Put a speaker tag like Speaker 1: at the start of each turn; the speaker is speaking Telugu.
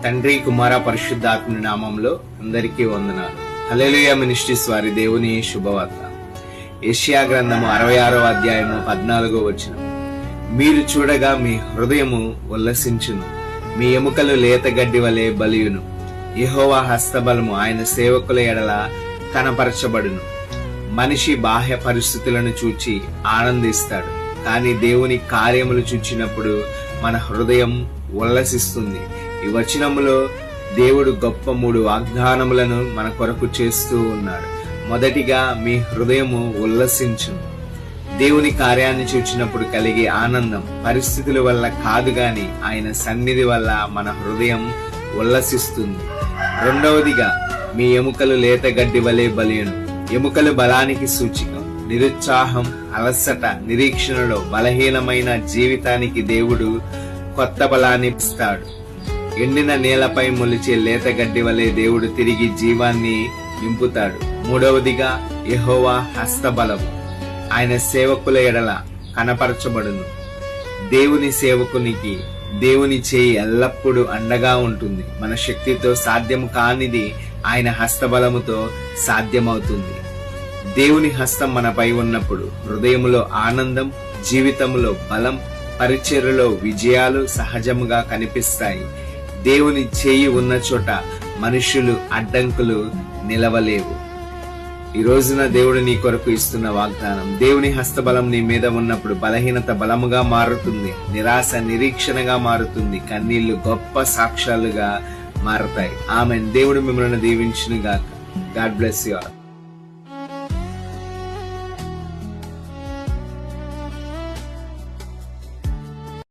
Speaker 1: తండ్రి, కుమార, పరిశుద్ధాత్మని నామంలో అందరికీ వందనాలు. హల్లెలూయా మినిస్ట్రీస్ వారి దేవుని శుభవార్త. యెషయా గ్రంథము 66వ అధ్యాయము 14వ వచనం. మీరు చూడగా మీ హృదయము ఉల్లసించును, మీ ఎముకలు లేత గడ్డి వలె బలియును. యెహోవా హస్తబలము ఆయన సేవకుల ఎడల కనపరచబడును. మనిషి బాహ్య పరిస్థితులను చూచి ఆనందిస్తాడు, కానీ దేవుని కార్యములు చూచినప్పుడు మన హృదయం ఉల్లసిస్తుంది. ఈ వచనములో దేవుడు గొప్ప 3 వాగ్దానములను మన కొరకు చేస్తూ ఉన్నాడు. మొదటిగా, మీ హృదయము ఉల్లసించును. దేవుని కార్యాన్ని చూచినప్పుడు కలిగే ఆనందం పరిస్థితుల వల్ల కాదు గాని ఆయన సన్నిధి వల్ల మన హృదయం ఉల్లసిస్తుంది. రెండవదిగా, మీ ఎముకలు లేత గడ్డి వలె బలియును. ఎముకలు బలానికి సూచికం. నిరుత్సాహం, అలసట, నిరీక్షణలో బలహీనమైన జీవితానికి దేవుడు కొత్త బలాన్ని ఇస్తాడు. ఎండిన నేలపై మొలిచే లేత గడ్డి వలె దేవుడు తిరిగి జీవాన్ని నింపుతాడు. మూడవదిగా, యెహోవా హస్తబలము ఆయన సేవకుల ఎడల కనపరచబడును. దేవుని సేవకునికి దేవుని చేయి ఎల్లప్పుడూ అండగా ఉంటుంది. మన శక్తితో సాధ్యం కానిది ఆయన హస్తబలముతో సాధ్యమవుతుంది. దేవుని హస్తం మనపై ఉన్నప్పుడు హృదయములో ఆనందం, జీవితంలో బలం, పరిచర్యలో విజయాలు సహజముగా కనిపిస్తాయి. దేవుని చేయి ఉన్న చోట మనుషులు అడ్డంకులు నిలవలేవు. ఈ రోజున దేవుడు నీ కొరకు ఇస్తున్న వాగ్దానం, దేవుని హస్తబలం నీ మీద ఉన్నప్పుడు బలహీనత బలముగా మారుతుంది, నిరాశ నిరీక్షణగా మారుతుంది, కన్నీళ్లు గొప్ప సాక్ష్యాలుగా మారతాయి. ఆమేన్. దేవుడు మిమ్మల్ని దీవించును గాక. God bless you all.